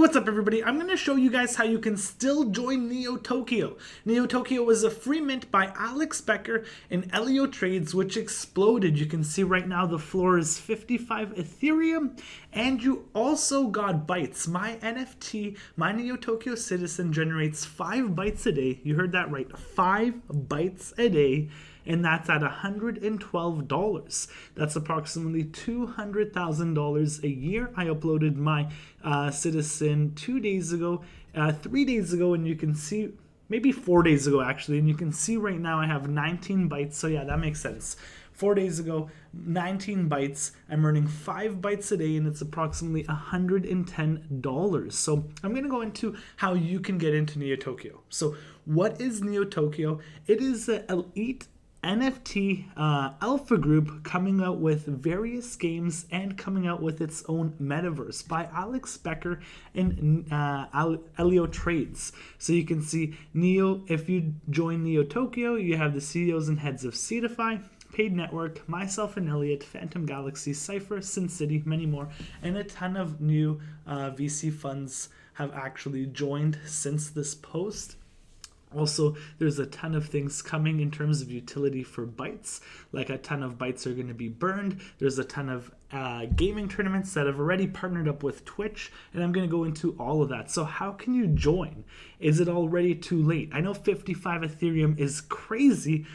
what's up everybody? I'm going to show you guys how you can still join NeoTokyo. NeoTokyo was a free mint by Alex Becker and Elliotrades, which exploded. You can see right now the floor is 55 Ethereum, and you also got bytes. My NFT, my NeoTokyo citizen generates 5 bytes a day. You heard that right, 5 bytes a day. And that's at $112. That's approximately $200,000 a year. I uploaded my citizen 2 days ago, 3 days ago, and you can see, maybe 4 days ago actually, and you can see right now I have 19 bytes. So yeah, that makes sense. 4 days ago, 19 bytes. I'm earning 5 bytes a day, and it's approximately $110. So I'm going to go into how you can get into NeoTokyo. So what is NeoTokyo? It is an elite NFT alpha group coming out with various games and coming out with its own metaverse by Alex Becker and Elliotrades. So you can see if you join NeoTokyo, you have the CEOs and heads of Cetify, Paid Network, myself and Elliot, Phantom Galaxy, Cypher, Sin City, many more, and a ton of new VC funds have actually joined since this post. Also, there's a ton of things coming in terms of utility for bytes, like a ton of bytes are going to be burned. There's a ton of gaming tournaments that have already partnered up with Twitch, and I'm going to go into all of that. So how can you join? Is it already too late? I know 55 Ethereum is crazy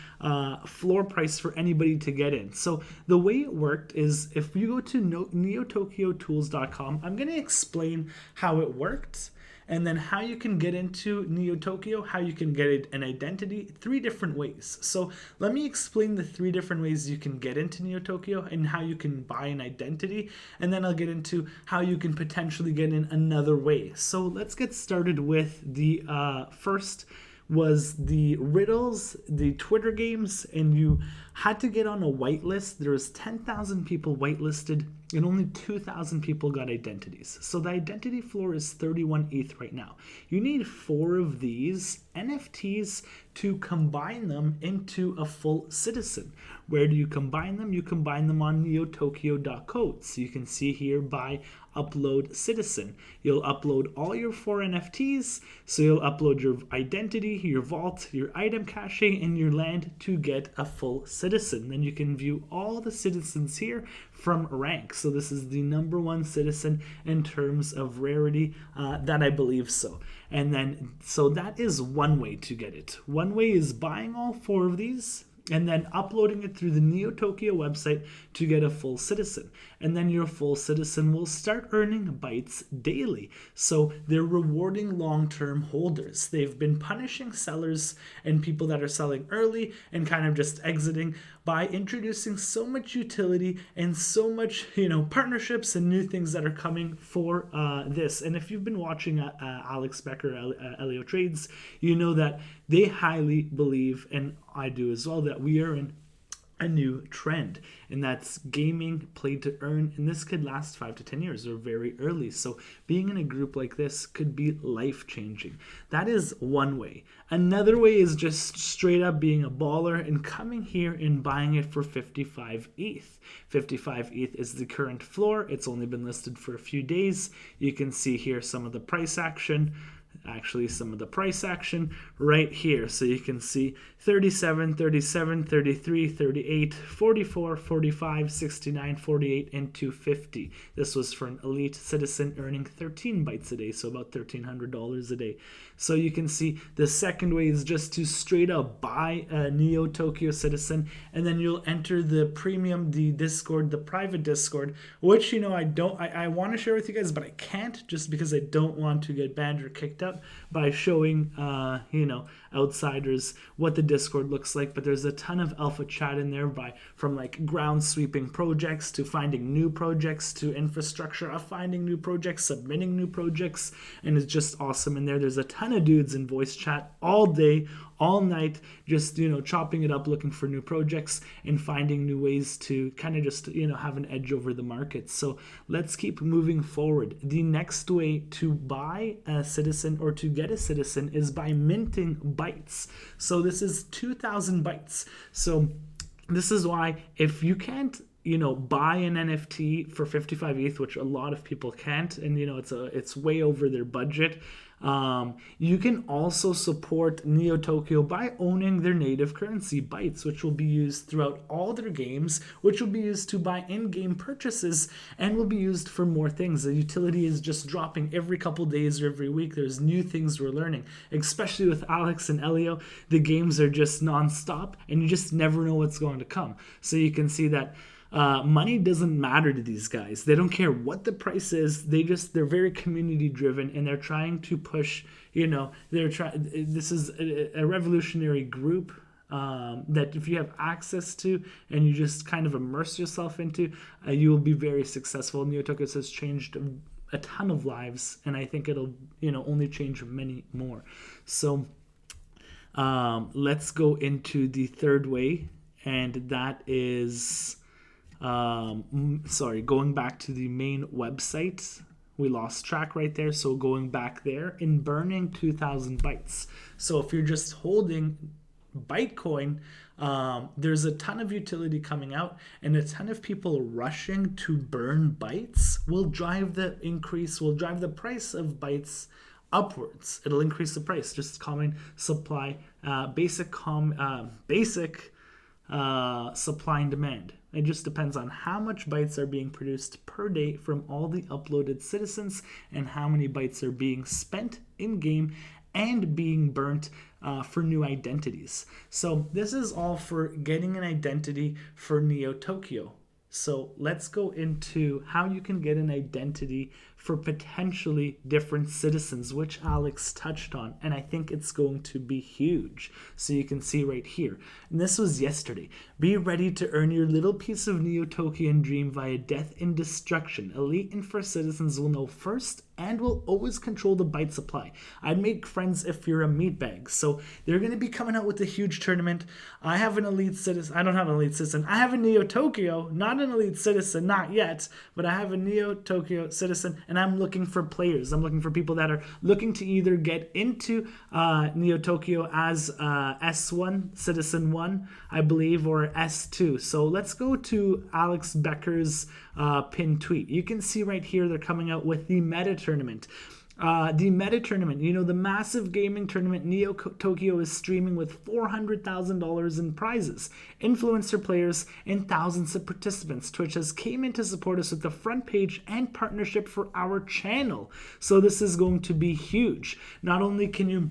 floor price for anybody to get in. So the way it worked is if you go to neotokyotools.com, I'm going to explain how it worked, and then how you can get into NeoTokyo, how you can get an identity, 3 different ways. So let me explain the 3 different ways you can get into NeoTokyo and how you can buy an identity, and then I'll get into how you can potentially get in another way. So let's get started with the first was the riddles, the Twitter games, and you had to get on a whitelist. There was 10,000 people whitelisted, and only 2,000 people got identities. So the identity floor is 31 ETH right now. You need 4 of these NFTs to combine them into a full citizen. Where do you combine them? You combine them on neotokyo.code. So you can see here by upload citizen. You'll upload all your 4 NFTs. So you'll upload your identity, your vault, your item caching, and your land to get a full citizen. Then you can view all the citizens here from rank. So this is the #1 citizen in terms of rarity, that I believe so. And then, so that is one way to get it. One way is buying all 4 of these and then uploading it through the NeoTokyo website to get a full citizen. And then your full citizen will start earning bytes daily. So they're rewarding long-term holders. They've been punishing sellers and people that are selling early and kind of just exiting by introducing so much utility and so much, partnerships and new things that are coming for this. And if you've been watching Alex Becker, Elliotrades, you know that they highly believe, and I do as well, that we are in a new trend, and that's gaming play to earn, and this could last 5 to 10 years or very early. So being in a group like this could be life-changing. That is one way. Another way is just straight up being a baller and coming here and buying it for 55 ETH. 55 ETH is the current floor. It's only been listed for a few days. You can see here some of the price action. Some of the price action right here. So you can see 37, 37, 33, 38, 44, 45, 69, 48, and 250. This was for an elite citizen earning 13 bytes a day, so about $1,300 a day. So you can see the second way is just to straight up buy a NeoTokyo citizen, and then you'll enter the premium, the Discord, the private Discord, which, I want to share with you guys, but I can't just because I don't want to get banned or kicked out by showing, outsiders what the Discord looks like. But there's a ton of alpha chat in there from like ground sweeping projects to finding new projects to infrastructure of finding new projects, submitting new projects, and it's just awesome in there. There's a ton of dudes in voice chat all day, all night, just chopping it up, looking for new projects and finding new ways to kind of just have an edge over the market. So let's keep moving forward. The next way to buy a citizen or to get a citizen is by minting bytes. So this is 2,000 bytes. So this is why if you can't buy an NFT for 55 ETH, which a lot of people can't, and it's way over their budget. You can also support NeoTokyo by owning their native currency, BYTES, which will be used throughout all their games, which will be used to buy in-game purchases and will be used for more things. The utility is just dropping every couple days or every week. There's new things we're learning, especially with Alex and Elio. The games are just non-stop and you just never know what's going to come. So you can see that money doesn't matter to these guys. They don't care what the price is. They're very community driven, and they're trying to push. This is a revolutionary group that if you have access to and you just kind of immerse yourself into, you will be very successful. NeoTokyo has changed a ton of lives, and I think it'll only change many more. So let's go into the third way, and that is. Going back to the main website, we lost track right there. So going back there and burning 2,000 bytes. So if you're just holding Bitcoin, there's a ton of utility coming out, and a ton of people rushing to burn bytes will drive the price of bytes upwards. It'll increase the price. Just common supply, basic supply and demand. It just depends on how much bytes are being produced per day from all the uploaded citizens and how many bytes are being spent in game and being burnt for new identities. So this is all for getting an identity for NeoTokyo. So let's go into how you can get an identity for potentially different citizens, which Alex touched on, and I think it's going to be huge. So you can see right here, and this was yesterday. Be ready to earn your little piece of NeoTokian dream via death and destruction. Elite and first citizens will know first and will always control the byte supply. I'd make friends if you're a meatbag. So they're going to be coming out with a huge tournament. I have an elite citizen. I don't have an elite citizen. I have a NeoTokyo, not an elite citizen, not yet, but I have a NeoTokyo citizen, and I'm looking for players. I'm looking for people that are looking to either get into NeoTokyo as S1, Citizen 1, I believe, or S2. So let's go to Alex Becker's pinned tweet. You can see right here they're coming out with the meta tournament. The meta tournament, the massive gaming tournament NeoTokyo is streaming with $400,000 in prizes, influencer players, and thousands of participants. Twitch has came in to support us with the front page and partnership for our channel. So this is going to be huge. Not only can you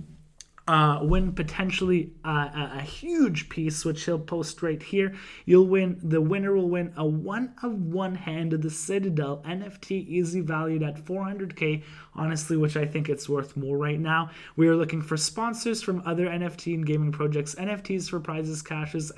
win potentially a huge piece, which he'll post right here. The winner will win a one-of-one hand of the Citadel NFT, easy valued at 400K, honestly, which I think it's worth more right now. We are looking for sponsors from other NFT and gaming projects, NFTs for prizes, cashes,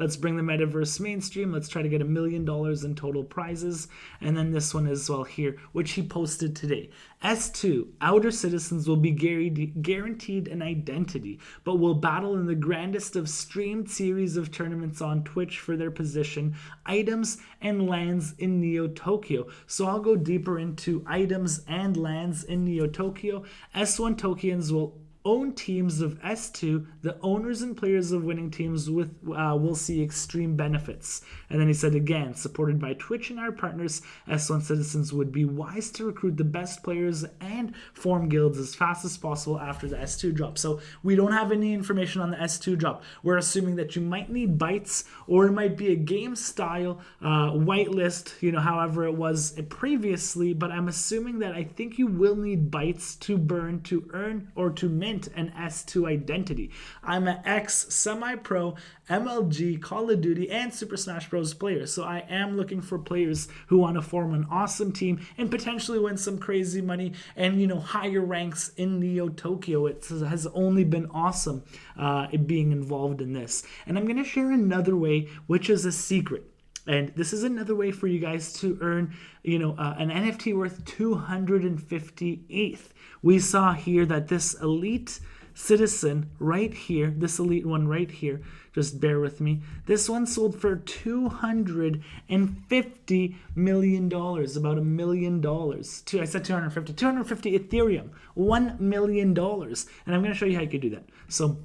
let's bring the Metaverse mainstream. Let's try to get $1 million in total prizes. And then this one as well here, which he posted today. S2, outer citizens will be guaranteed an identity, but will battle in the grandest of streamed series of tournaments on Twitch for their position, items, and lands in NeoTokyo. So I'll go deeper into items and lands in NeoTokyo. S1 Tokians will own teams of S2. The owners and players of winning teams will see extreme benefits. And then he said again, supported by Twitch and our partners, S1 citizens would be wise to recruit the best players and form guilds as fast as possible after the S2 drop. So we don't have any information on the S2 drop. We're assuming that you might need bytes, or it might be a game style whitelist, however it was previously, but I'm assuming that I think you will need bytes to burn, to earn, or to mint an S2 identity. I'm an ex-semi-pro MLG, Call of Duty, and Super Smash Bros. Player, so I am looking for players who want to form an awesome team and potentially win some crazy money and, higher ranks in NeoTokyo. It has only been awesome being involved in this. And I'm going to share another way, which is a secret. And this is another way for you guys to earn, an NFT worth 250 ETH. We saw here that this elite citizen right here, this elite one right here, just bear with me. This one sold for $250 million, about $1 million. I said 250 Ethereum, $1 million. And I'm going to show you how you can do that. So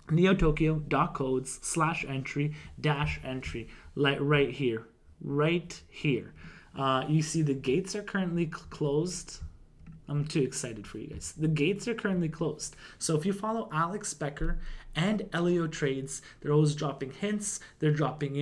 NeoTokyo.codes/entry-entry right here. right here. You see the gates are currently closed. I'm too excited for you guys. The gates are currently closed. So if you follow Alex Becker and Elliotrades, they're always dropping hints. They're dropping,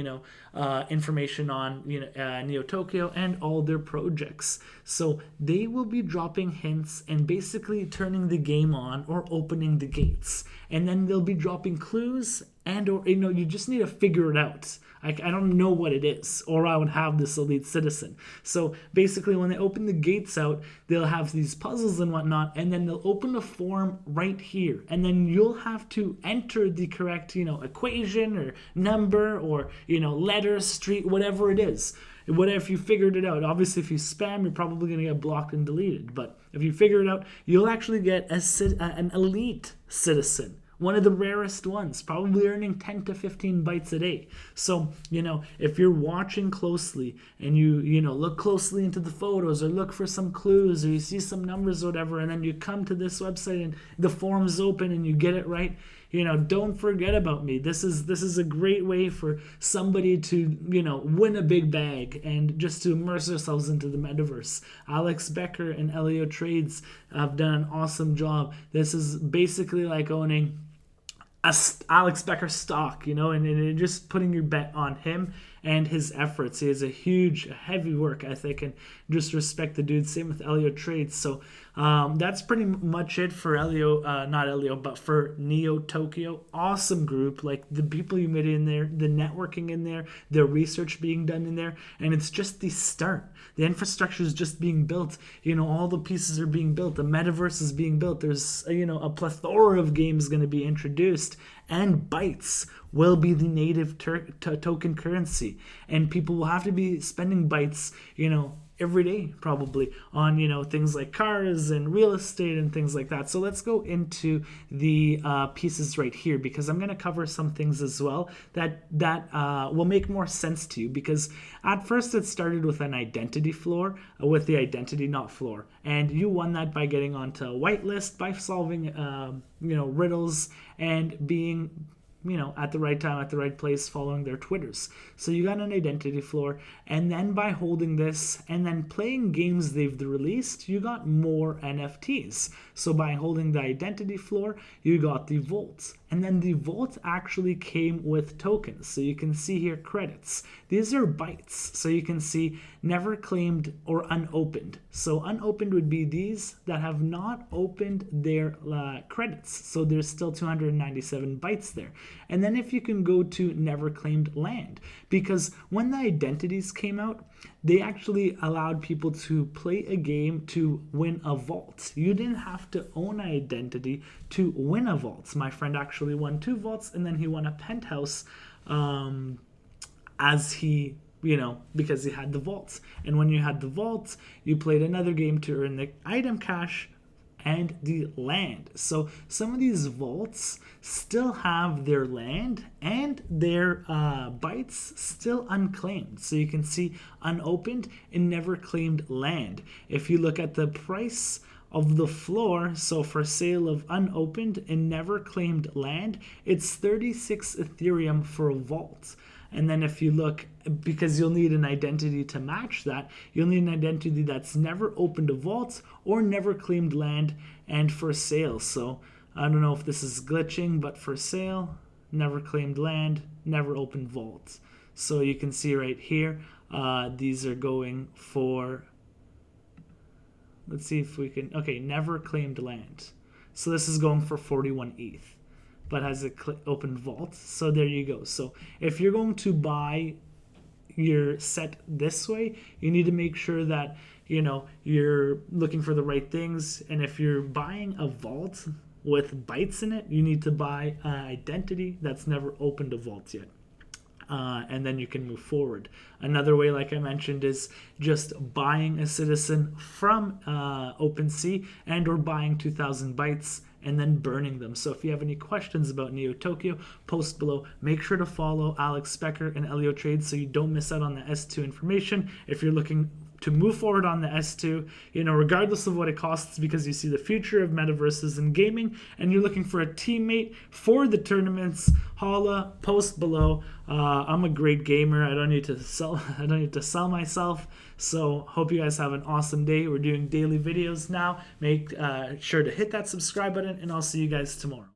information on, NeoTokyo and all their projects. So they will be dropping hints and basically turning the game on or opening the gates. And then they'll be dropping clues or you just need to figure it out. I don't know what it is, or I would have this elite citizen. So basically, when they open the gates out, they'll have these puzzles and whatnot, and then they'll open a form right here, and then you'll have to enter the correct, equation or number or letter, street, whatever it is. What if you figured it out? Obviously, if you spam, you're probably going to get blocked and deleted. But if you figure it out, you'll actually get an elite citizen. One of the rarest ones, probably earning 10 to 15 bytes a day. So, if you're watching closely and you look closely into the photos or look for some clues or you see some numbers or whatever, and then you come to this website and the form's open and you get it right, don't forget about me. This is a great way for somebody to, win a big bag and just to immerse ourselves into the metaverse. Alex Becker and Elliotrades have done an awesome job. This is basically like owning Alex Becker stock, and just putting your bet on him and his efforts. He has a heavy work ethic, and just respect the dude. Same with Elliotrades. So that's pretty much it for but for NeoTokyo. Awesome group, like the people you met in there, the networking in there, the research being done in there, and it's just the start. The infrastructure is just being built. All the pieces are being built. The metaverse is being built. There's a plethora of games going to be introduced, and bytes will be the native token currency, and people will have to be spending bytes, every day probably on things like cars and real estate and things like that. So let's go into the pieces right here, because I'm going to cover some things as well that will make more sense to you, because at first it started with an identity floor, with the identity not floor, and you won that by getting onto a whitelist, by solving riddles and being at the right time, at the right place, following their Twitters. So you got an identity floor, and then by holding this and then playing games they've released, you got more NFTs. So by holding the identity floor, you got the vaults. And then the vault actually came with tokens. So you can see here credits. These are bytes. So you can see never claimed or unopened. So unopened would be these that have not opened their credits. So there's still 297 bytes there. And then if you can go to never claimed land, because when the identities came out, they actually allowed people to play a game to win a vault. You didn't have to own an identity to win a vault. My friend actually won 2 vaults, and then he won a penthouse as he, because he had the vaults. And when you had the vaults, you played another game to earn the item cash and the land. So some of these vaults still have their land and their bytes still unclaimed. So you can see unopened and never claimed land. If you look at the price of the floor, so for sale of unopened and never claimed land, it's 36 Ethereum for a vault. And then if you look, because you'll need an identity to match that, you'll need an identity that's never opened a vault or never claimed land and for sale. So I don't know if this is glitching, but for sale, never claimed land, never opened vault. So you can see right here, these are going for, let's see if we can, okay, never claimed land. So this is going for 41 ETH. But has an open vault. So there you go. So if you're going to buy your set this way, you need to make sure that you're looking for the right things. And if you're buying a vault with bytes in it, you need to buy an identity that's never opened a vault yet. And then you can move forward. Another way, like I mentioned, is just buying a citizen from OpenSea and or buying 2,000 bytes and then burning them. So if you have any questions about NeoTokyo, post below. Make sure to follow Alex Becker and Elliotrades so you don't miss out on the S2 information. If you're looking to move forward on the S2, regardless of what it costs, because you see the future of metaverses in gaming and you're looking for a teammate for the tournaments. Holla, post below. I'm a great gamer. I don't need to sell myself. So hope you guys have an awesome day. We're doing daily videos now. Make sure to hit that subscribe button, and I'll see you guys tomorrow.